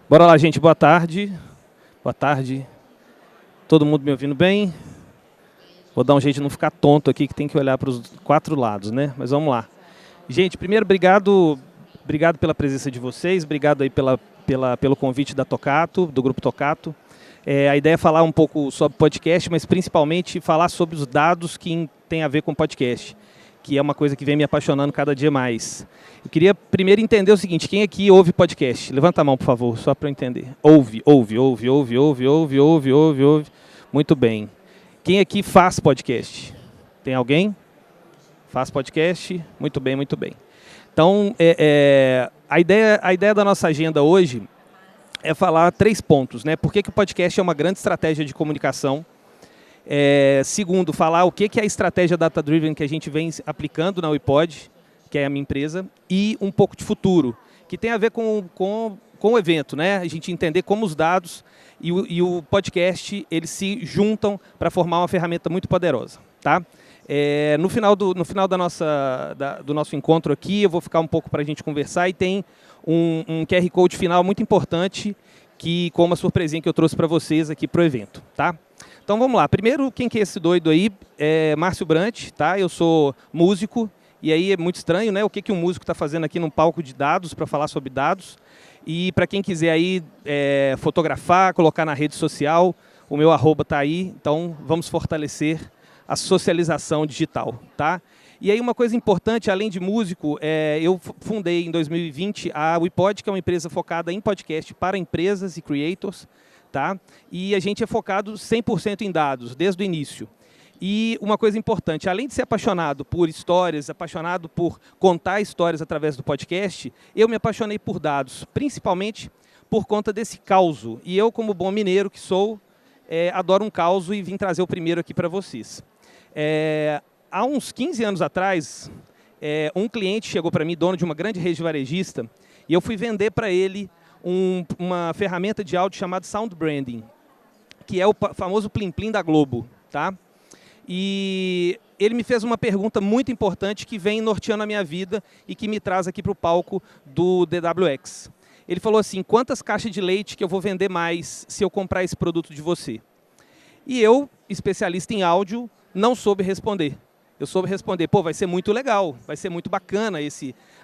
Bora lá, gente. Boa tarde. Boa tarde. Todo mundo me ouvindo bem? Vou dar um jeito de não ficar tonto aqui, que tem que olhar para os 4 lados, né? Mas vamos lá. Gente, primeiro, obrigado pela presença de vocês, obrigado aí pelo convite da Tocato, do Grupo Tocato. A ideia é falar um pouco sobre podcast, mas principalmente falar sobre os dados que tem a ver com podcast, que é uma coisa que vem me apaixonando cada dia mais. Eu queria primeiro entender o seguinte: quem aqui ouve podcast? Levanta a mão, por favor, só para eu entender. Ouve. Muito bem. Quem aqui faz podcast? Tem alguém? Faz podcast? Muito bem, muito bem. Então, a ideia da nossa agenda hoje é falar 3 pontos, né? Por que o podcast é uma grande estratégia de comunicação? Segundo, falar o que é a estratégia data-driven que a gente vem aplicando na WePod, que é a minha empresa, e um pouco de futuro, que tem a ver com o evento, né? A gente entender como os dados e o podcast eles se juntam para formar uma ferramenta muito poderosa, tá? No final do nosso encontro aqui, eu vou ficar um pouco para a gente conversar e tem um QR Code final muito importante, que como a surpresinha que eu trouxe para vocês aqui para o evento, tá? Então vamos lá. Primeiro, quem que é esse doido aí? É Márcio Brant, tá? Eu sou músico, e aí é muito estranho, né? O que um músico está fazendo aqui num palco de dados para falar sobre dados. E para quem quiser aí fotografar, colocar na rede social, o meu @ está aí, então vamos fortalecer a socialização digital, tá? E aí uma coisa importante, além de músico, eu fundei em 2020 a WePod, que é uma empresa focada em podcast para empresas e creators, tá? E a gente é focado 100% em dados, desde o início. E uma coisa importante, além de ser apaixonado por histórias, apaixonado por contar histórias através do podcast, eu me apaixonei por dados, principalmente por conta desse causo. E eu, como bom mineiro que sou, adoro um causo e vim trazer o primeiro aqui para vocês. Há uns 15 anos atrás, um cliente chegou para mim, dono de uma grande rede varejista, e eu fui vender para ele uma ferramenta de áudio chamada Sound Branding, que é o famoso Plim Plim da Globo, tá? E ele me fez uma pergunta muito importante que vem norteando a minha vida e que me traz aqui para o palco do DWX. Ele falou assim: quantas caixas de leite que eu vou vender mais se eu comprar esse produto de você? E eu, especialista em áudio, não soube responder. Eu soube responder: pô, vai ser muito legal, vai ser muito bacana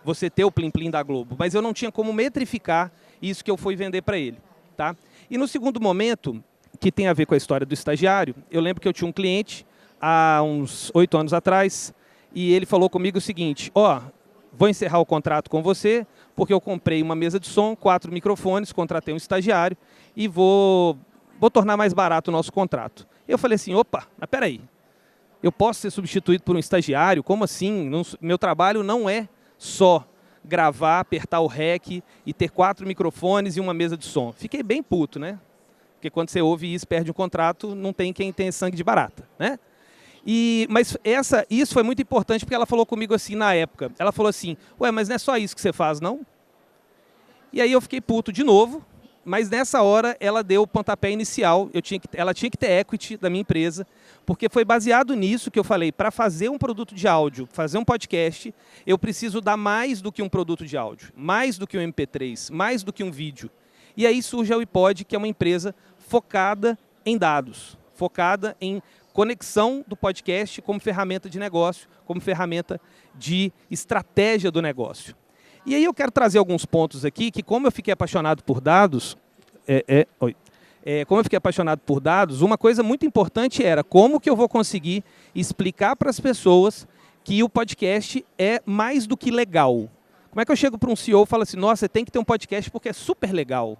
você ter o Plim Plim da Globo. Mas eu não tinha como metrificar isso que eu fui vender para ele, tá? E no segundo momento, que tem a ver com a história do estagiário, eu lembro que eu tinha um cliente há uns 8 anos atrás, e ele falou comigo o seguinte: vou encerrar o contrato com você, porque eu comprei uma mesa de som, 4 microfones, contratei um estagiário e vou tornar mais barato o nosso contrato. Eu falei assim: opa, mas peraí, eu posso ser substituído por um estagiário? Como assim? Meu trabalho não é só gravar, apertar o REC e ter 4 microfones e uma mesa de som. Fiquei bem puto, né? Porque quando você ouve isso, perde um contrato, não tem quem tenha sangue de barata, né? Mas isso foi muito importante, porque ela falou comigo assim na época. Ela falou assim: ué, mas não é só isso que você faz, não? E aí eu fiquei puto de novo, mas nessa hora ela deu o pontapé inicial. Ela tinha que ter equity da minha empresa, porque foi baseado nisso que eu falei: para fazer um produto de áudio, fazer um podcast, eu preciso dar mais do que um produto de áudio, mais do que um MP3, mais do que um vídeo. E aí surge a WePod, que é uma empresa focada em dados, focada em conexão do podcast como ferramenta de negócio, como ferramenta de estratégia do negócio. E aí eu quero trazer alguns pontos aqui que, como eu fiquei apaixonado por dados, uma coisa muito importante era como que eu vou conseguir explicar para as pessoas que o podcast é mais do que legal. Como é que eu chego para um CEO e falo assim: nossa, você tem que ter um podcast porque é super legal?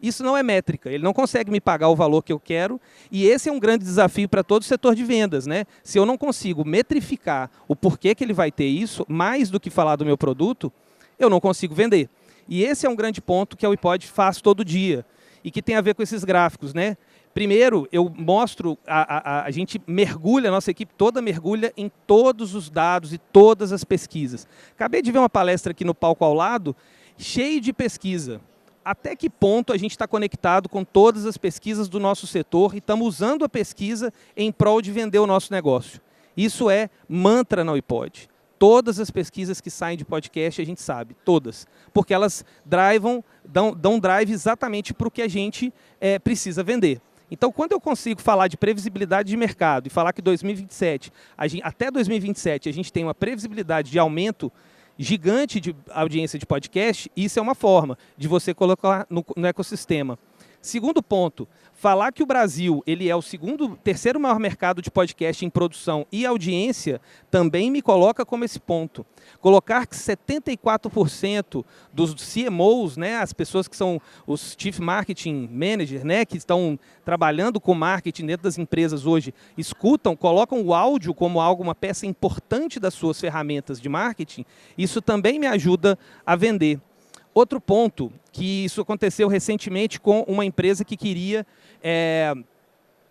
Isso não é métrica, ele não consegue me pagar o valor que eu quero, e esse é um grande desafio para todo o setor de vendas, né? Se eu não consigo metrificar o porquê que ele vai ter isso, mais do que falar do meu produto, eu não consigo vender. E esse é um grande ponto que a WePod faz todo dia, e que tem a ver com esses gráficos, né? Primeiro, eu mostro, a gente mergulha, a nossa equipe toda mergulha em todos os dados e todas as pesquisas. Acabei de ver uma palestra aqui no palco ao lado, cheio de pesquisa. Até que ponto a gente está conectado com todas as pesquisas do nosso setor e estamos usando a pesquisa em prol de vender o nosso negócio? Isso é mantra na WePod. Todas as pesquisas que saem de podcast, a gente sabe, todas. Porque elas dão drive exatamente para o que a gente precisa vender. Então, quando eu consigo falar de previsibilidade de mercado e falar que até 2027 a gente tem uma previsibilidade de aumento gigante de audiência de podcast, isso é uma forma de você colocar no ecossistema. Segundo ponto, falar que o Brasil ele é o terceiro maior mercado de podcast em produção e audiência também me coloca como esse ponto. Colocar que 74% dos CMOs, né, as pessoas que são os Chief Marketing Manager, né, que estão trabalhando com marketing dentro das empresas hoje, colocam o áudio como uma peça importante das suas ferramentas de marketing, isso também me ajuda a vender. Outro ponto, que isso aconteceu recentemente com uma empresa que queria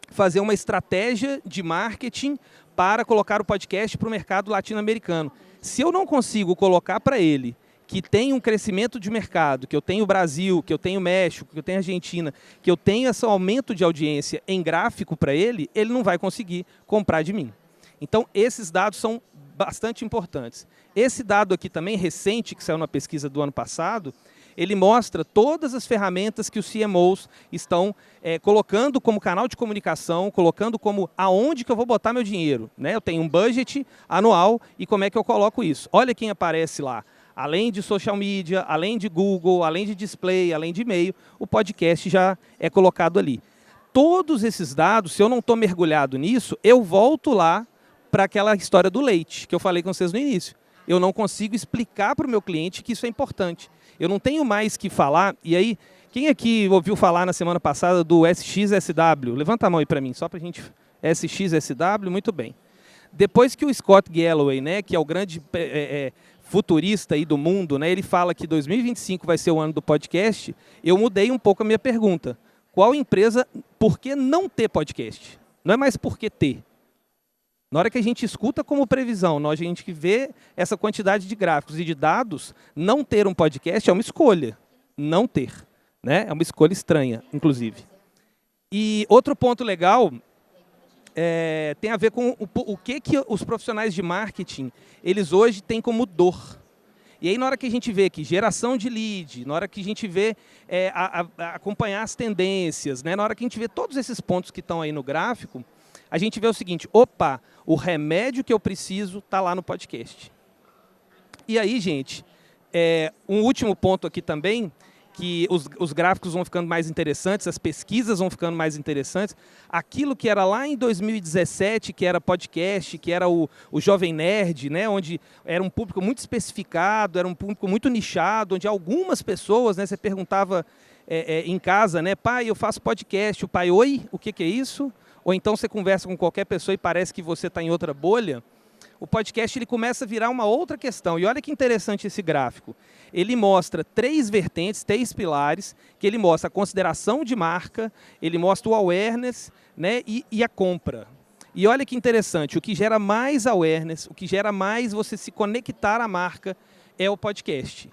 fazer uma estratégia de marketing para colocar o podcast para o mercado latino-americano. Se eu não consigo colocar para ele que tem um crescimento de mercado, que eu tenho Brasil, que eu tenho México, que eu tenho Argentina, que eu tenho esse aumento de audiência em gráfico para ele não vai conseguir comprar de mim. Então, esses dados são bastante importantes. Esse dado aqui também, recente, que saiu na pesquisa do ano passado, ele mostra todas as ferramentas que os CMOs estão colocando como canal de comunicação, colocando como aonde que eu vou botar meu dinheiro. Né? Eu tenho um budget anual e como é que eu coloco isso. Olha quem aparece lá. Além de social media, além de Google, além de display, além de e-mail, o podcast já é colocado ali. Todos esses dados, se eu não estou mergulhado nisso, eu volto lá para aquela história do leite, que eu falei com vocês no início. Eu não consigo explicar para o meu cliente que isso é importante. Eu não tenho mais que falar. E aí, quem aqui ouviu falar na semana passada do SXSW? Levanta a mão aí para mim, só para a gente... SXSW, muito bem. Depois que o Scott Galloway, né, que é o grande futurista aí do mundo, né, ele fala que 2025 vai ser o ano do podcast, eu mudei um pouco a minha pergunta. Qual empresa, por que não ter podcast? Não é mais por que ter. Na hora que a gente escuta como previsão, na hora que a gente vê essa quantidade de gráficos e de dados, não ter um podcast é uma escolha. Não ter. Né? É uma escolha estranha, inclusive. E outro ponto legal tem a ver com o que os profissionais de marketing, eles hoje têm como dor. E aí, na hora que a gente vê que geração de lead, na hora que a gente vê acompanhar as tendências, né? Na hora que a gente vê todos esses pontos que estão aí no gráfico, a gente vê o seguinte, opa, o remédio que eu preciso está lá no podcast. E aí, gente, um último ponto aqui também, que os gráficos vão ficando mais interessantes, as pesquisas vão ficando mais interessantes. Aquilo que era lá em 2017, que era podcast, que era o Jovem Nerd, né, onde era um público muito especificado, era um público muito nichado, onde algumas pessoas, né, você perguntava em casa, né, pai, eu faço podcast, o pai, oi, o que é isso? Ou então você conversa com qualquer pessoa e parece que você está em outra bolha, o podcast ele começa a virar uma outra questão. E olha que interessante esse gráfico. Ele mostra 3 vertentes, 3 pilares, que ele mostra a consideração de marca, ele mostra o awareness, né, e a compra. E olha que interessante, o que gera mais awareness, o que gera mais você se conectar à marca é o podcast.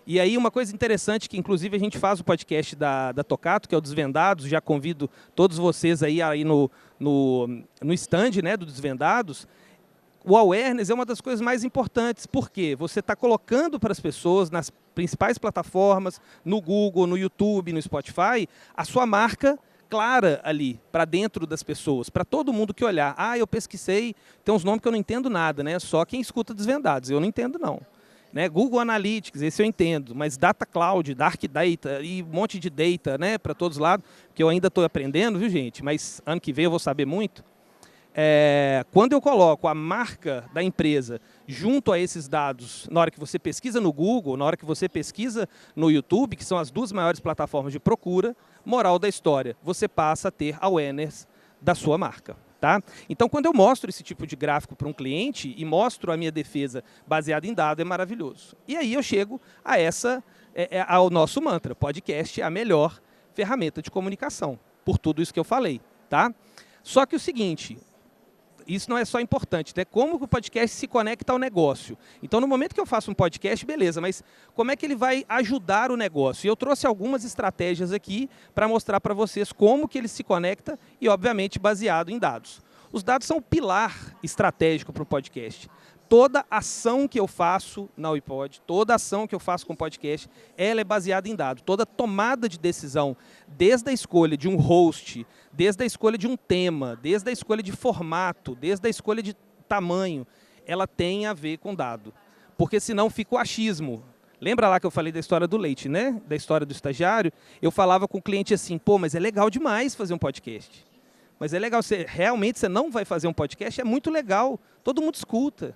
E aí uma coisa interessante, que inclusive a gente faz o podcast da Tocato, que é o Desvendados, já convido todos vocês aí no stand, né, do Desvendados. O awareness é uma das coisas mais importantes, porque você está colocando para as pessoas, nas principais plataformas, no Google, no YouTube, no Spotify, a sua marca clara ali, para dentro das pessoas, para todo mundo que olhar. Ah, eu pesquisei, tem uns nomes que eu não entendo nada, né? Só quem escuta Desvendados, eu não entendo não. Né, Google Analytics, esse eu entendo, mas Data Cloud, Dark Data e um monte de data, né, para todos os lados, que eu ainda estou aprendendo, viu, gente? Mas ano que vem eu vou saber muito. Quando eu coloco a marca da empresa junto a esses dados, na hora que você pesquisa no Google, na hora que você pesquisa no YouTube, que são as 2 maiores plataformas de procura, moral da história, você passa a ter awareness da sua marca. Tá? Então, quando eu mostro esse tipo de gráfico para um cliente e mostro a minha defesa baseada em dado, é maravilhoso. E aí eu chego ao nosso mantra, podcast é a melhor ferramenta de comunicação, por tudo isso que eu falei. Tá? Só que o seguinte, isso não é só importante, né? Como que o podcast se conecta ao negócio. Então, no momento que eu faço um podcast, beleza, mas como é que ele vai ajudar o negócio? E eu trouxe algumas estratégias aqui para mostrar para vocês como que ele se conecta e, obviamente, baseado em dados. Os dados são o pilar estratégico para o podcast. toda ação que eu faço na Wipod, toda ação que eu faço com podcast, ela é baseada em dados. Toda tomada de decisão, desde a escolha de um host, desde a escolha de um tema, desde a escolha de formato, desde a escolha de tamanho, ela tem a ver com dado. Porque senão fica o achismo. Lembra lá que eu falei da história do leite, né? Da história do estagiário? Eu falava com o cliente assim, pô, mas é legal demais fazer um podcast. Mas é legal, realmente você não vai fazer um podcast? É muito legal, todo mundo escuta.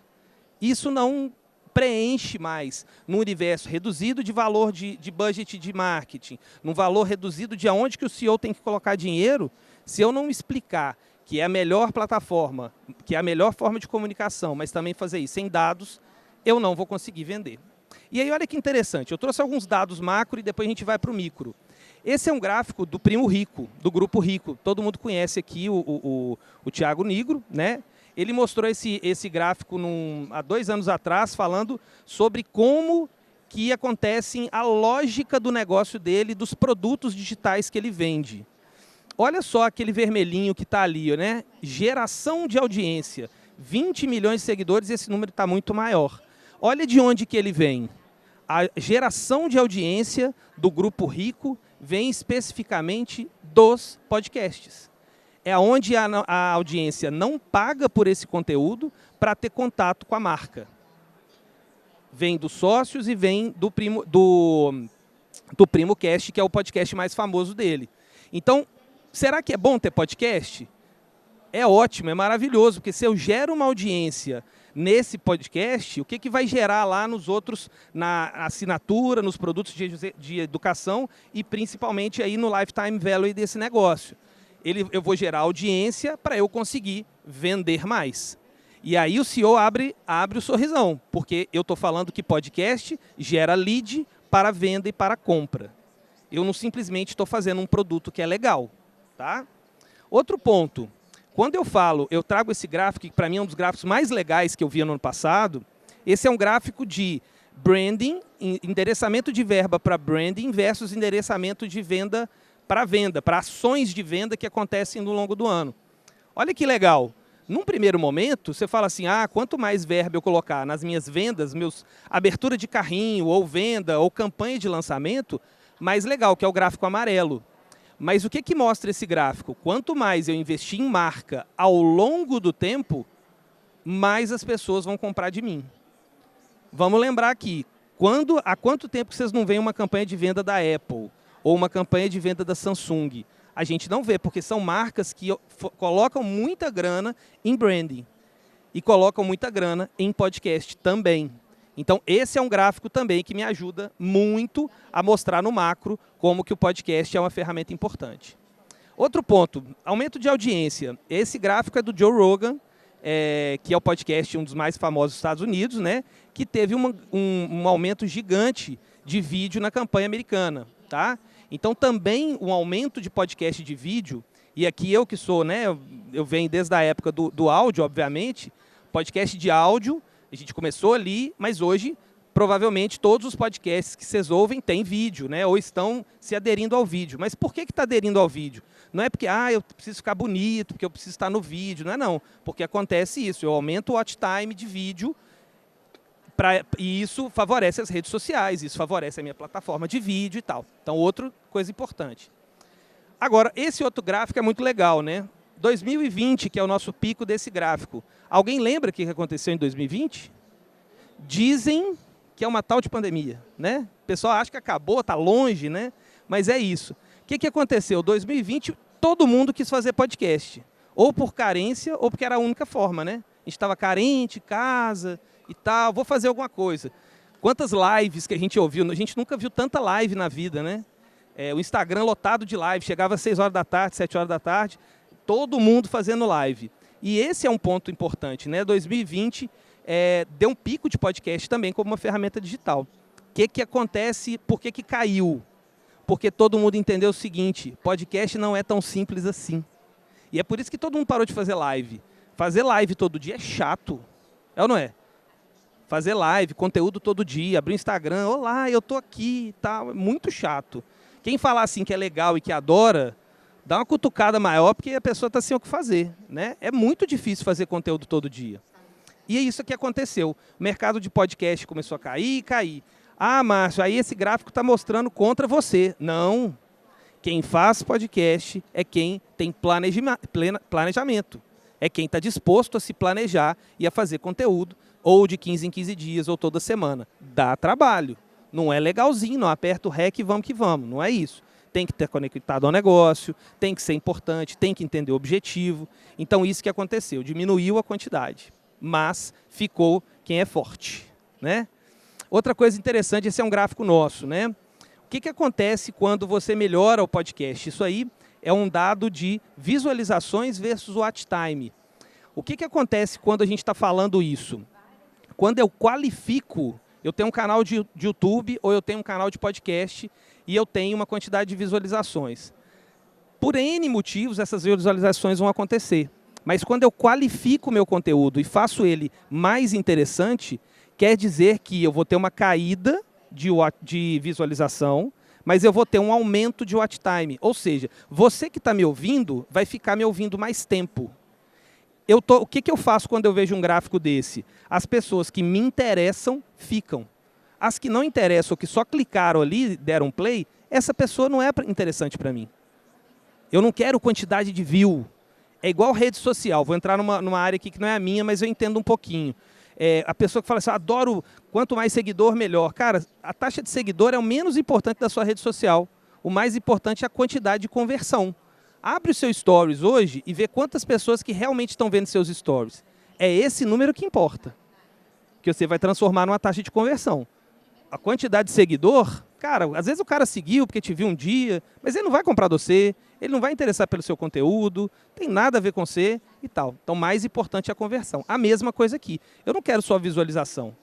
Isso não preenche mais num universo reduzido de valor de budget de marketing, num valor reduzido de aonde que o CEO tem que colocar dinheiro, se eu não explicar que é a melhor plataforma, que é a melhor forma de comunicação, mas também fazer isso sem dados, eu não vou conseguir vender. E aí, olha que interessante, eu trouxe alguns dados macro e depois a gente vai para o micro. Esse é um gráfico do Primo Rico, do Grupo Rico. Todo mundo conhece aqui o Thiago Nigro, né? Ele mostrou esse gráfico há 2 anos atrás, falando sobre como que acontece a lógica do negócio dele, dos produtos digitais que ele vende. Olha só aquele vermelhinho que está ali, né? Geração de audiência, 20 milhões de seguidores, esse número está muito maior. Olha de onde que ele vem. A geração de audiência do Grupo Rico vem especificamente dos podcasts. É onde a audiência não paga por esse conteúdo para ter contato com a marca. Vem dos sócios e vem do PrimoCast, que é o podcast mais famoso dele. Então, será que é bom ter podcast? É ótimo, é maravilhoso, porque se eu gero uma audiência nesse podcast, o que vai gerar lá nos outros, na assinatura, nos produtos de educação e principalmente aí no lifetime value desse negócio? Eu vou gerar audiência para eu conseguir vender mais. E aí o CEO abre o sorrisão, porque eu estou falando que podcast gera lead para venda e para compra. Eu não simplesmente estou fazendo um produto que é legal. Tá? Outro ponto, quando eu trago esse gráfico, que para mim é um dos gráficos mais legais que eu vi no ano passado, esse é um gráfico de branding, endereçamento de verba para branding versus endereçamento de venda, para ações de venda que acontecem no longo do ano. Olha que legal. Num primeiro momento, você fala assim, quanto mais verba eu colocar nas minhas vendas, abertura de carrinho, ou venda, ou campanha de lançamento, mais legal, que é o gráfico amarelo. Mas o que mostra esse gráfico? Quanto mais eu investir em marca ao longo do tempo, mais as pessoas vão comprar de mim. Vamos lembrar aqui, há quanto tempo vocês não veem uma campanha de venda da Apple? Ou uma campanha de venda da Samsung? A gente não vê, porque são marcas que colocam muita grana em branding. E colocam muita grana em podcast também. Então, esse é um gráfico também que me ajuda muito a mostrar no macro como que o podcast é uma ferramenta importante. Outro ponto, aumento de audiência. Esse gráfico é do Joe Rogan, que é o podcast, um dos mais famosos dos Estados Unidos, né, que teve um aumento gigante de vídeo na campanha americana. Tá? Então, também um aumento de podcast de vídeo, e aqui eu que sou, né, eu venho desde a época do áudio, obviamente, podcast de áudio, a gente começou ali, mas hoje, provavelmente, todos os podcasts que vocês ouvem têm vídeo, né, ou estão se aderindo ao vídeo. Mas por que está aderindo ao vídeo? Não é porque eu preciso ficar bonito, porque eu preciso estar no vídeo, não. Porque acontece isso, eu aumento o watch time de vídeo, e isso favorece as redes sociais, isso favorece a minha plataforma de vídeo e tal. Então, outra coisa importante. Agora, esse outro gráfico é muito legal, né? 2020, que é o nosso pico desse gráfico. Alguém lembra o que aconteceu em 2020? Dizem que é uma tal de pandemia, né? O pessoal acha que acabou, está longe, né? Mas é isso. O que aconteceu? 2020, todo mundo quis fazer podcast. Ou por carência, ou porque era a única forma, né? A gente estava carente, casa e tal, vou fazer alguma coisa. Quantas lives que a gente ouviu? A gente nunca viu tanta live na vida, né? O Instagram lotado de live, chegava às 6 horas da tarde, 7 horas da tarde, todo mundo fazendo live. E esse é um ponto importante, né? 2020 deu um pico de podcast também como uma ferramenta digital. O que acontece? Por que caiu? Porque todo mundo entendeu o seguinte, podcast não é tão simples assim. E é por isso que todo mundo parou de fazer live. Fazer live todo dia é chato, é ou não é? Fazer live, conteúdo todo dia, abrir o Instagram, olá, eu tô aqui e tal, é muito chato. Quem falar assim que é legal e que adora, dá uma cutucada maior porque a pessoa está sem o que fazer, né? É muito difícil fazer conteúdo todo dia. E é isso que aconteceu. O mercado de podcast começou a cair e cair. Ah, Márcio, aí esse gráfico está mostrando contra você. Não. Quem faz podcast é quem tem planejamento. É quem está disposto a se planejar e a fazer conteúdo, ou de 15 em 15 dias, ou toda semana. Dá trabalho. Não é legalzinho, não aperta o REC e vamos que vamos. Não é isso. Tem que estar conectado ao negócio, tem que ser importante, tem que entender o objetivo. Então, isso que aconteceu. Diminuiu a quantidade, mas ficou quem é forte, né? Outra coisa interessante, esse é um gráfico nosso, né? O que acontece quando você melhora o podcast? Isso aí é um dado de visualizações versus watch time. O que acontece quando a gente está falando isso? Quando eu qualifico, eu tenho um canal de YouTube ou eu tenho um canal de podcast e eu tenho uma quantidade de visualizações. Por N motivos, essas visualizações vão acontecer. Mas quando eu qualifico o meu conteúdo e faço ele mais interessante, quer dizer que eu vou ter uma caída de visualização, mas eu vou ter um aumento de watch time. Ou seja, você que está me ouvindo, vai ficar me ouvindo mais tempo. O que eu faço quando eu vejo um gráfico desse? As pessoas que me interessam, ficam. As que não interessam, que só clicaram ali, deram play, essa pessoa não é interessante para mim. Eu não quero quantidade de view. É igual rede social. Vou entrar numa área aqui que não é a minha, mas eu entendo um pouquinho. A pessoa que fala assim, adoro, quanto mais seguidor, melhor. Cara, a taxa de seguidor é o menos importante da sua rede social. O mais importante é a quantidade de conversão. Abre o seu stories hoje e vê quantas pessoas que realmente estão vendo seus stories. É esse número que importa. Que você vai transformar numa taxa de conversão. A quantidade de seguidor, cara, às vezes o cara seguiu porque te viu um dia, mas ele não vai comprar de você, ele não vai interessar pelo seu conteúdo, tem nada a ver com você e tal. Então, mais importante é a conversão. A mesma coisa aqui. Eu não quero só visualização.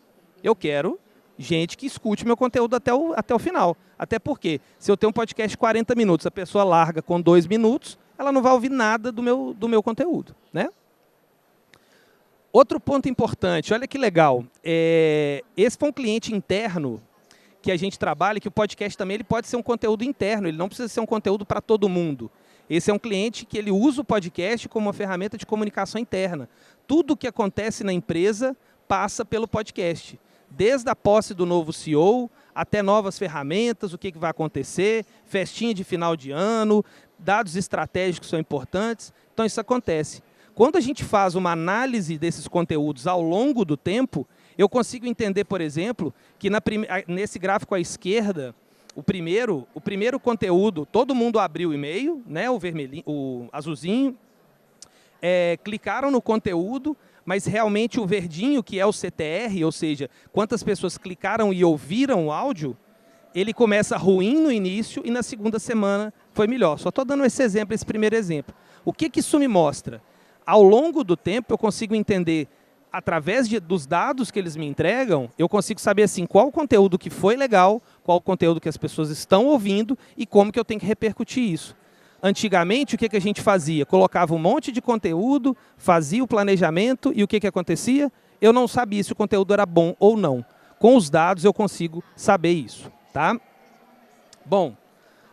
Eu quero gente que escute meu conteúdo até o final. Até porque, se eu tenho um podcast de 40 minutos, a pessoa larga com 2 minutos, ela não vai ouvir nada do meu conteúdo, né? Outro ponto importante, olha que legal. Esse foi um cliente interno que a gente trabalha, que o podcast também ele pode ser um conteúdo interno, ele não precisa ser um conteúdo para todo mundo. Esse é um cliente que ele usa o podcast como uma ferramenta de comunicação interna. Tudo o que acontece na empresa passa pelo podcast. Desde a posse do novo CEO, até novas ferramentas, o que vai acontecer, festinha de final de ano, dados estratégicos são importantes. Então, isso acontece. Quando a gente faz uma análise desses conteúdos ao longo do tempo, eu consigo entender, por exemplo, que nesse gráfico à esquerda, o primeiro conteúdo, todo mundo abriu o e-mail, né, o vermelhinho, o azulzinho, clicaram no conteúdo, mas realmente o verdinho, que é o CTR, ou seja, quantas pessoas clicaram e ouviram o áudio, ele começa ruim no início e na segunda semana foi melhor. Só estou dando esse exemplo, esse primeiro exemplo. O que isso me mostra? Ao longo do tempo, eu consigo entender, através dos dados que eles me entregam, eu consigo saber assim, qual o conteúdo que foi legal, qual o conteúdo que as pessoas estão ouvindo e como que eu tenho que repercutir isso. Antigamente, o que a gente fazia? Colocava um monte de conteúdo, fazia o planejamento e o que acontecia? Eu não sabia se o conteúdo era bom ou não. Com os dados, eu consigo saber isso. Tá? Bom,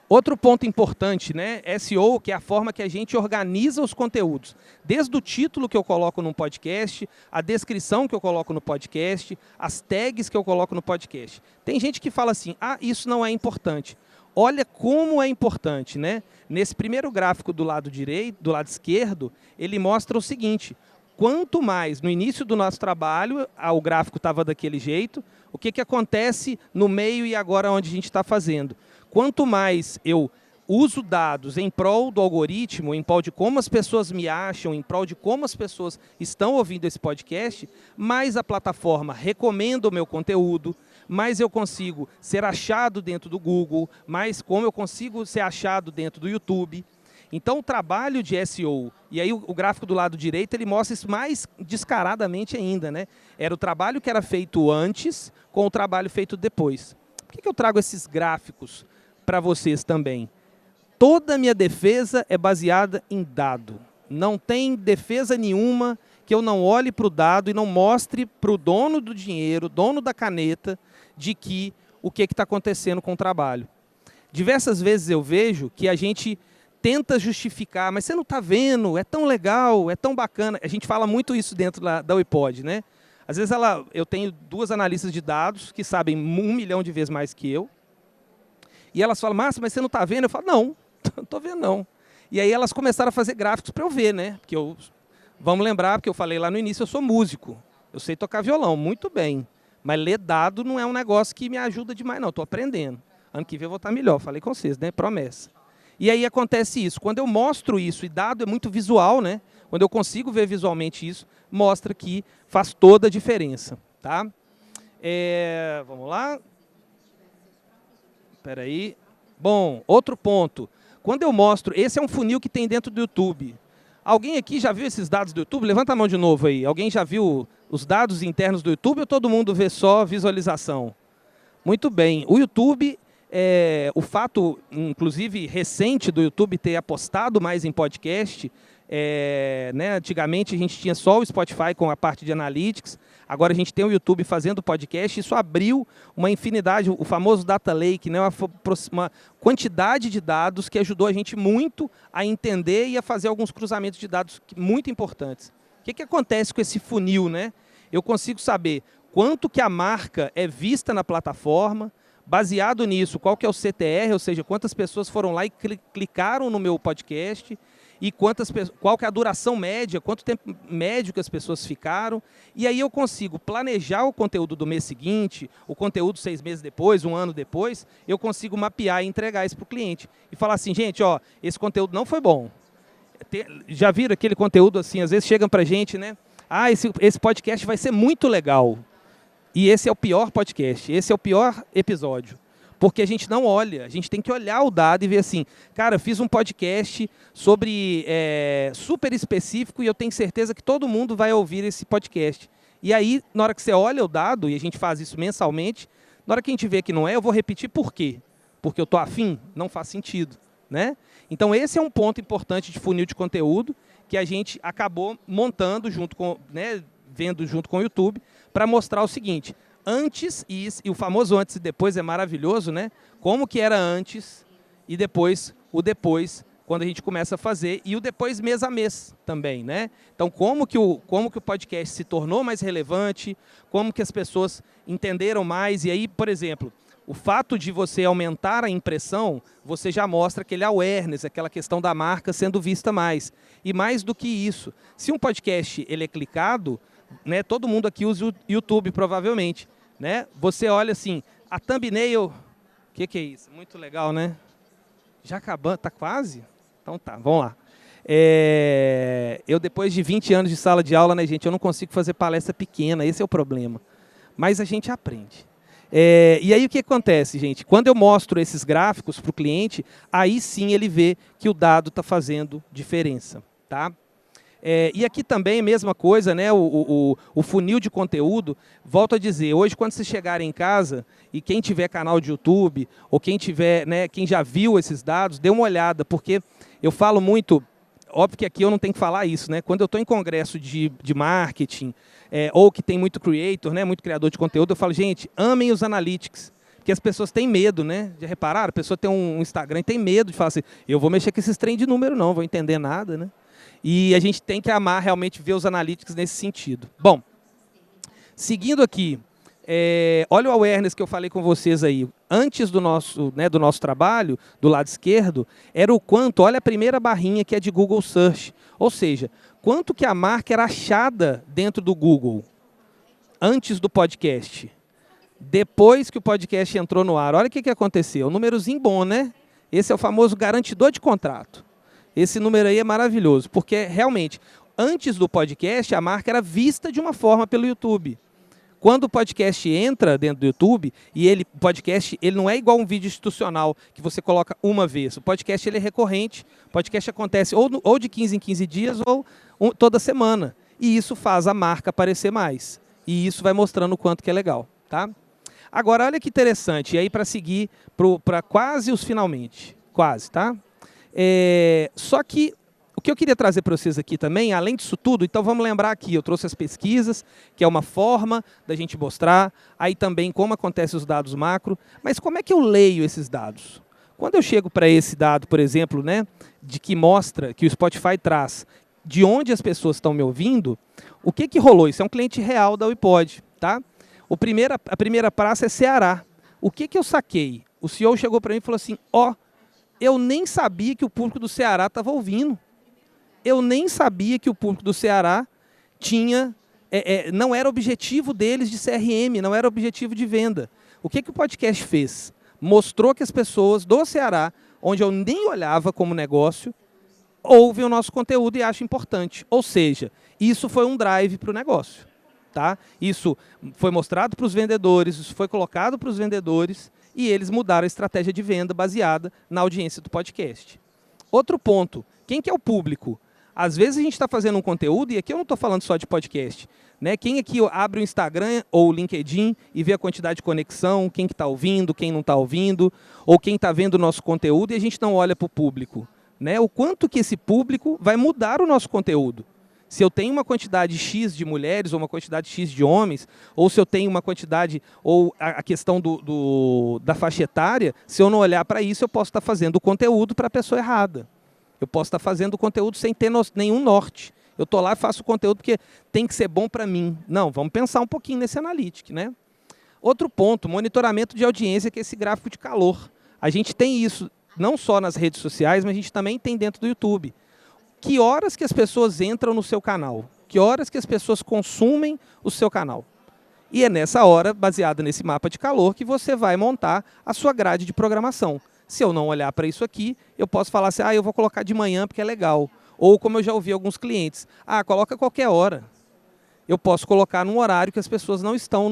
outro ponto importante, né? SEO, que é a forma que a gente organiza os conteúdos. Desde o título que eu coloco no podcast, a descrição que eu coloco no podcast, as tags que eu coloco no podcast. Tem gente que fala assim, isso não é importante. Olha como é importante, né? Nesse primeiro gráfico do lado direito, do lado esquerdo, ele mostra o seguinte, quanto mais, no início do nosso trabalho, o gráfico estava daquele jeito, o que acontece no meio e agora onde a gente está fazendo? Quanto mais eu uso dados em prol do algoritmo, em prol de como as pessoas me acham, em prol de como as pessoas estão ouvindo esse podcast, mais a plataforma recomenda o meu conteúdo, mais eu consigo ser achado dentro do Google, mais como eu consigo ser achado dentro do YouTube. Então, o trabalho de SEO, e aí o gráfico do lado direito, ele mostra isso mais descaradamente ainda, né? Era o trabalho que era feito antes com o trabalho feito depois. Por que eu trago esses gráficos para vocês também? Toda a minha defesa é baseada em dado. Não tem defesa nenhuma que eu não olhe para o dado e não mostre para o dono do dinheiro, dono da caneta, de que o que está acontecendo com o trabalho. Diversas vezes eu vejo que a gente tenta justificar, mas você não está vendo, é tão legal, é tão bacana. A gente fala muito isso dentro da UiPod, né? Às vezes eu tenho 2 analistas de dados que sabem 1 milhão de vezes mais que eu. E elas falam, Márcio, mas você não está vendo? Eu falo, não, não estou vendo não. E aí elas começaram a fazer gráficos para eu ver, né? Porque vamos lembrar, porque eu falei lá no início, eu sou músico. Eu sei tocar violão, muito bem. Mas ler dado não é um negócio que me ajuda demais, não. Estou aprendendo. Ano que vem eu vou estar melhor, falei com vocês, né? Promessa. E aí acontece isso. Quando eu mostro isso, e dado é muito visual, né? Quando eu consigo ver visualmente isso, mostra que faz toda a diferença, tá? Vamos lá. Espera aí. Bom, outro ponto. Quando eu mostro, esse é um funil que tem dentro do YouTube. Alguém aqui já viu esses dados do YouTube? Levanta a mão de novo aí. Alguém já viu os dados internos do YouTube ou todo mundo vê só visualização? Muito bem. O YouTube, o fato, inclusive, recente do YouTube ter apostado mais em podcast, né, antigamente a gente tinha só o Spotify com a parte de Analytics, agora a gente tem o YouTube fazendo podcast, isso abriu uma infinidade, o famoso Data Lake, né, uma quantidade de dados que ajudou a gente muito a entender e a fazer alguns cruzamentos de dados muito importantes. O que acontece com esse funil, né? Eu consigo saber quanto que a marca é vista na plataforma, baseado nisso, qual que é o CTR, ou seja, quantas pessoas foram lá e clicaram no meu podcast, e qual que é a duração média, quanto tempo médio que as pessoas ficaram. E aí eu consigo planejar o conteúdo do mês seguinte, o conteúdo 6 meses depois, 1 ano depois, eu consigo mapear e entregar isso para o cliente. E falar assim, gente, ó, esse conteúdo não foi bom. Já viram aquele conteúdo assim, às vezes chegam para a gente, né? Ah, esse podcast vai ser muito legal. E esse é o pior podcast, esse é o pior episódio. Porque a gente não olha, a gente tem que olhar o dado e ver assim, cara, eu fiz um podcast sobre super específico e eu tenho certeza que todo mundo vai ouvir esse podcast. E aí, na hora que você olha o dado, e a gente faz isso mensalmente, na hora que a gente vê que não é, eu vou repetir por quê? Porque eu estou afim? Não faz sentido, né? Então esse é um ponto importante de funil de conteúdo que a gente acabou montando junto com, né, vendo junto com o YouTube, para mostrar o seguinte: antes e o famoso antes e depois é maravilhoso, né? Como que era antes e depois, o depois, quando a gente começa a fazer, e o depois mês a mês também, né? Então, como que o podcast se tornou mais relevante, como que as pessoas entenderam mais, e aí, por exemplo, o fato de você aumentar a impressão, você já mostra aquele awareness, aquela questão da marca sendo vista mais. E mais do que isso, se um podcast ele é clicado, né, todo mundo aqui usa o YouTube, provavelmente. Né? Você olha assim, a thumbnail... O que é isso? Muito legal, né? Já acabando, tá quase? Então tá, vamos lá. Eu, depois de 20 anos de sala de aula, né, gente, eu não consigo fazer palestra pequena, esse é o problema. Mas a gente aprende. E aí o que acontece, gente? Quando eu mostro esses gráficos para o cliente, aí sim ele vê que o dado está fazendo diferença. Tá? E aqui também, mesma coisa, né? O funil de conteúdo, volto a dizer, hoje quando vocês chegarem em casa, e quem tiver canal de YouTube, ou quem tiver, né, quem já viu esses dados, dê uma olhada, porque eu falo muito, óbvio que aqui eu não tenho que falar isso, né? Quando eu estou em congresso de marketing, ou que tem muito creator, né, muito criador de conteúdo, eu falo, gente, amem os analytics. Porque as pessoas têm medo, né? Já repararam? A pessoa tem um Instagram e tem medo de falar assim, eu vou mexer com esses trem de número não, vou entender nada, né? E a gente tem que amar realmente ver os analytics nesse sentido. Bom, seguindo aqui, olha o awareness que eu falei com vocês aí. Antes do nosso trabalho, do lado esquerdo, era o quanto, olha a primeira barrinha que é de Google Search. Ou seja, quanto que a marca era achada dentro do Google antes do podcast. Depois que o podcast entrou no ar, olha o que aconteceu. Um númerozinho bom, né? Esse é o famoso garantidor de contrato. Esse número aí é maravilhoso, porque realmente, antes do podcast, a marca era vista de uma forma pelo YouTube. Quando o podcast entra dentro do YouTube, e o podcast ele não é igual um vídeo institucional, que você coloca uma vez. O podcast ele é recorrente, o podcast acontece ou de 15 em 15 dias, ou toda semana. E isso faz a marca aparecer mais. E isso vai mostrando o quanto que é legal. Tá? Agora, olha que interessante, e aí para seguir para quase os finalmente. Quase, tá? Só que o que eu queria trazer para vocês aqui também, além disso tudo, então vamos lembrar aqui, eu trouxe as pesquisas, que é uma forma da gente mostrar, aí também como acontecem os dados macro, mas como é que eu leio esses dados? Quando eu chego para esse dado, por exemplo, né, de que mostra, que o Spotify traz, de onde as pessoas estão me ouvindo, o que rolou? Isso é um cliente real da Wipod, tá? A primeira praça é Ceará. O que eu saquei? O CEO chegou para mim e falou assim, eu nem sabia que o público do Ceará estava ouvindo. Eu nem sabia que o público do Ceará tinha... não era objetivo deles de CRM, não era objetivo de venda. O que o podcast fez? Mostrou que as pessoas do Ceará, onde eu nem olhava como negócio, ouvem o nosso conteúdo e acham importante. Ou seja, isso foi um drive para o negócio. Tá? Isso foi mostrado para os vendedores, isso foi colocado para os vendedores e eles mudaram a estratégia de venda baseada na audiência do podcast. Outro ponto, quem que é o público? Às vezes a gente está fazendo um conteúdo, e aqui eu não estou falando só de podcast, né? Quem aqui abre o Instagram ou o LinkedIn e vê a quantidade de conexão, quem que está ouvindo, quem não está ouvindo, ou quem está vendo o nosso conteúdo e a gente não olha para o público, né? O quanto que esse público vai mudar o nosso conteúdo. Se eu tenho uma quantidade X de mulheres ou uma quantidade X de homens, ou se eu tenho uma quantidade, ou a questão da faixa etária, se eu não olhar para isso, eu posso estar fazendo o conteúdo para a pessoa errada. Eu posso estar fazendo o conteúdo sem ter nenhum norte. Eu estou lá e faço o conteúdo porque tem que ser bom para mim. Não, vamos pensar um pouquinho nesse analytics, né? Outro ponto, monitoramento de audiência, que é esse gráfico de calor. A gente tem isso não só nas redes sociais, mas a gente também tem dentro do YouTube. Que horas que as pessoas entram no seu canal? Que horas que as pessoas consumem o seu canal? E é nessa hora, baseado nesse mapa de calor, que você vai montar a sua grade de programação. Se eu não olhar para isso aqui, eu posso falar assim, eu vou colocar de manhã porque é legal. Ou como eu já ouvi alguns clientes, coloca qualquer hora. Eu posso colocar num horário que as pessoas não estão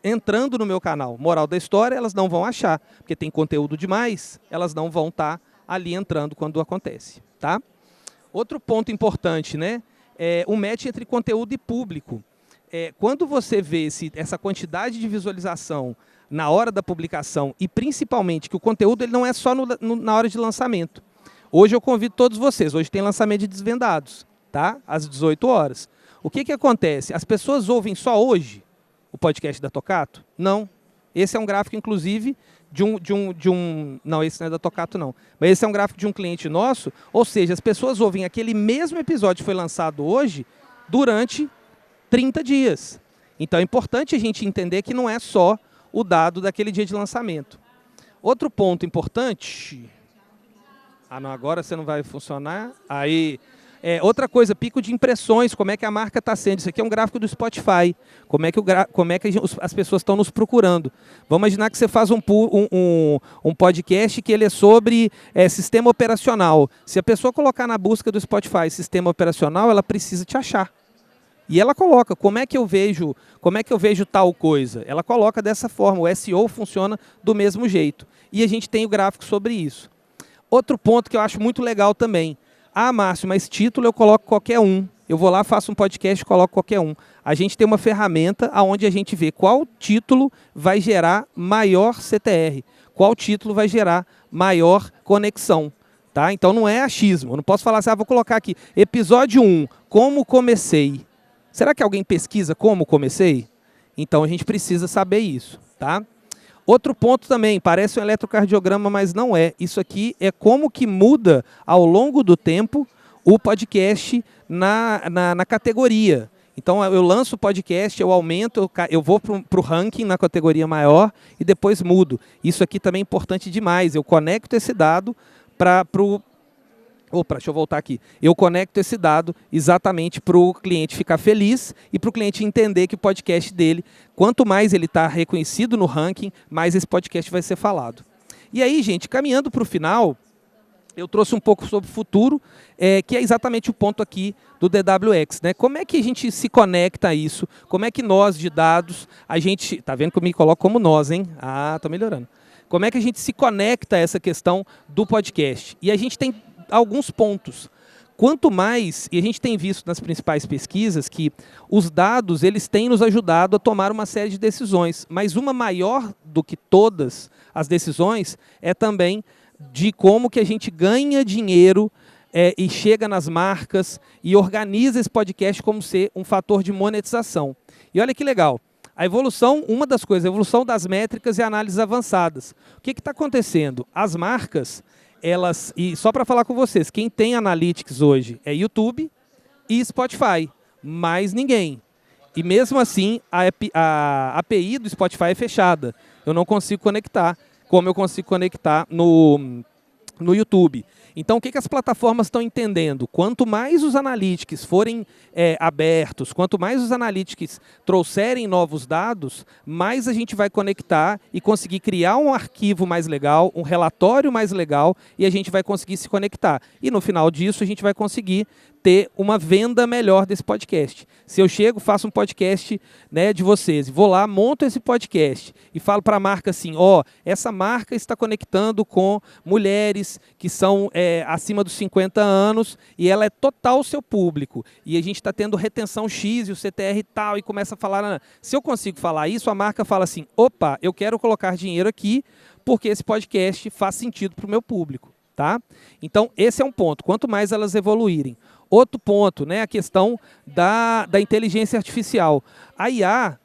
entrando no meu canal. Moral da história, elas não vão achar, porque tem conteúdo demais, elas não vão estar ali entrando quando acontece, tá? Outro ponto importante, né? O match entre conteúdo e público. Quando você vê essa quantidade de visualização na hora da publicação e principalmente que o conteúdo ele não é só na hora de lançamento. Hoje eu convido todos vocês, hoje tem lançamento de Desvendados, tá? Às 18 horas. O que acontece? As pessoas ouvem só hoje o podcast da Tocato? Não. Esse é um gráfico, inclusive, não, esse não é da Tocato, não. Mas esse é um gráfico de um cliente nosso, ou seja, as pessoas ouvem aquele mesmo episódio que foi lançado hoje durante 30 dias. Então é importante a gente entender que não é só o dado daquele dia de lançamento. Outro ponto importante... não, agora você não vai funcionar. Aí... outra coisa, pico de impressões, como é que a marca está sendo. Isso aqui é um gráfico do Spotify. Como é que as pessoas estão nos procurando. Vamos imaginar que você faz um podcast que ele é sobre sistema operacional. Se a pessoa colocar na busca do Spotify sistema operacional, ela precisa te achar. E ela coloca, como é que eu vejo tal coisa? Ela coloca dessa forma, o SEO funciona do mesmo jeito. E a gente tem o gráfico sobre isso. Outro ponto que eu acho muito legal também. Márcio, mas título eu coloco qualquer um. Eu vou lá, faço um podcast e coloco qualquer um. A gente tem uma ferramenta onde a gente vê qual título vai gerar maior CTR, qual título vai gerar maior conexão. Tá? Então não é achismo. Eu não posso falar assim, vou colocar aqui, episódio 1, como comecei. Será que alguém pesquisa como comecei? Então a gente precisa saber isso. Tá? Outro ponto também, parece um eletrocardiograma, mas não é. Isso aqui é como que muda ao longo do tempo o podcast na categoria. Então eu lanço o podcast, eu aumento, eu vou para o ranking na categoria maior e depois mudo. Isso aqui também é importante demais. Eu conecto esse dado para o... deixa eu voltar aqui. Eu conecto esse dado exatamente para o cliente ficar feliz e para o cliente entender que o podcast dele, quanto mais ele está reconhecido no ranking, mais esse podcast vai ser falado. E aí, gente, caminhando para o final, eu trouxe um pouco sobre o futuro, que é exatamente o ponto aqui do DWX. Né? Como é que a gente se conecta a isso? Como é que nós, de dados, a gente... Tá vendo que eu me coloco como nós, hein? Tô melhorando. Como é que a gente se conecta a essa questão do podcast? E a gente tem alguns pontos. Quanto mais, e a gente tem visto nas principais pesquisas, que os dados eles têm nos ajudado a tomar uma série de decisões, mas uma maior do que todas as decisões é também de como que a gente ganha dinheiro e chega nas marcas e organiza esse podcast como ser um fator de monetização. E olha que legal, a evolução, uma das coisas, a evolução das métricas e análises avançadas. O que está acontecendo? As marcas, E só para falar com vocês, quem tem Analytics hoje é YouTube e Spotify, mais ninguém. E mesmo assim, a API do Spotify é fechada. Eu não consigo conectar, como eu consigo conectar no YouTube. Então, o que as plataformas estão entendendo? Quanto mais os analytics forem abertos, quanto mais os analytics trouxerem novos dados, mais a gente vai conectar e conseguir criar um arquivo mais legal, um relatório mais legal, e a gente vai conseguir se conectar. E no final disso, a gente vai conseguir ter uma venda melhor desse podcast. Se eu chego, faço um podcast, né, de vocês, vou lá, monto esse podcast e falo para a marca assim, essa marca está conectando com mulheres que são acima dos 50 anos e ela é total seu público. E a gente está tendo retenção X e o CTR tal, e começa a falar, se eu consigo falar isso, a marca fala assim, opa, eu quero colocar dinheiro aqui porque esse podcast faz sentido para o meu público. Tá? Então, esse é um ponto. Quanto mais elas evoluírem. Outro ponto, né, a questão da inteligência artificial. A IA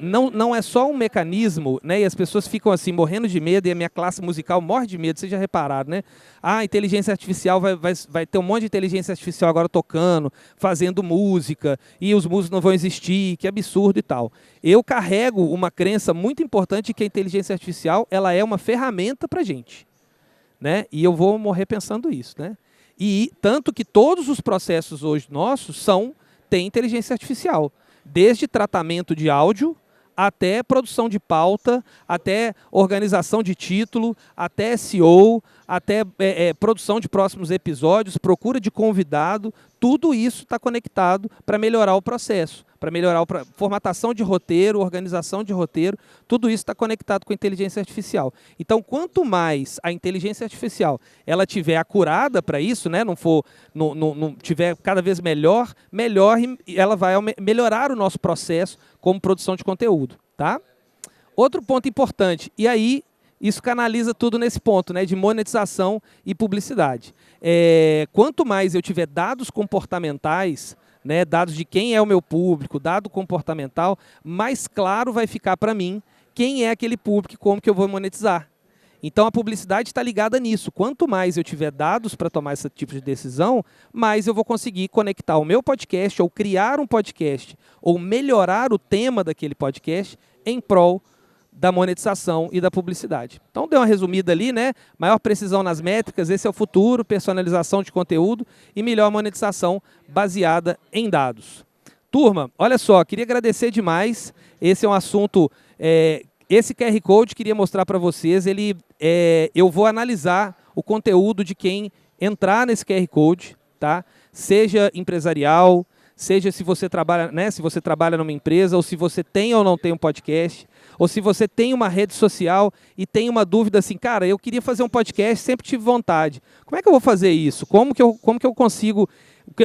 não é só um mecanismo, né, e as pessoas ficam assim morrendo de medo, e a minha classe musical morre de medo, vocês já repararam, né? A inteligência artificial vai ter um monte de inteligência artificial agora tocando, fazendo música, e os músicos não vão existir, que absurdo e tal. Eu carrego uma crença muito importante que a inteligência artificial ela é uma ferramenta para a gente. Né? E eu vou morrer pensando isso. Né? E tanto que todos os processos hoje nossos têm inteligência artificial. Desde tratamento de áudio, até produção de pauta, até organização de título, até SEO, até produção de próximos episódios, procura de convidado, tudo isso está conectado para melhorar o processo, para melhorar a formatação de roteiro, organização de roteiro, tudo isso está conectado com a inteligência artificial. Então, quanto mais a inteligência artificial ela tiver acurada para isso, né, não tiver cada vez melhor e ela vai melhorar o nosso processo como produção de conteúdo. Tá? Outro ponto importante, e aí isso canaliza tudo nesse ponto, né, de monetização e publicidade. Quanto mais eu tiver dados comportamentais, né, dados de quem é o meu público, dado comportamental, mais claro vai ficar para mim quem é aquele público e como que eu vou monetizar. Então a publicidade está ligada nisso. Quanto mais eu tiver dados para tomar esse tipo de decisão, mais eu vou conseguir conectar o meu podcast, ou criar um podcast, ou melhorar o tema daquele podcast em prol da monetização e da publicidade. Então deu uma resumida ali, né? Maior precisão nas métricas, esse é o futuro, personalização de conteúdo e melhor monetização baseada em dados. Turma, olha só, queria agradecer demais. Esse é um assunto... esse QR Code, queria mostrar para vocês, eu vou analisar o conteúdo de quem entrar nesse QR Code, tá? Seja empresarial, seja se você trabalha, né, se você trabalha numa empresa, ou se você tem ou não tem um podcast, ou se você tem uma rede social e tem uma dúvida assim, cara, eu queria fazer um podcast, sempre tive vontade. Como é que eu vou fazer isso? Como que eu consigo...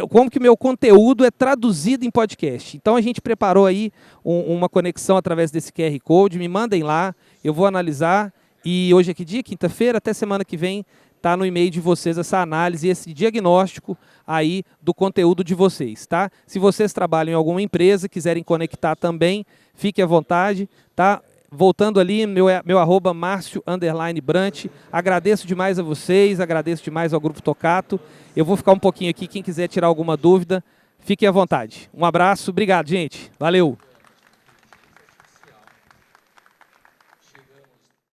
Como que o meu conteúdo é traduzido em podcast? Então a gente preparou aí uma conexão através desse QR Code, me mandem lá, eu vou analisar, e hoje é que dia? Quinta-feira, até semana que vem, está no e-mail de vocês essa análise, esse diagnóstico aí do conteúdo de vocês, tá? Se vocês trabalham em alguma empresa, quiserem conectar também, fique à vontade, tá? Voltando ali, meu arroba Márcio_Brant, agradeço demais a vocês, agradeço demais ao Grupo Tocato. Eu vou ficar um pouquinho aqui, quem quiser tirar alguma dúvida, fique à vontade. Um abraço, obrigado, gente. Valeu!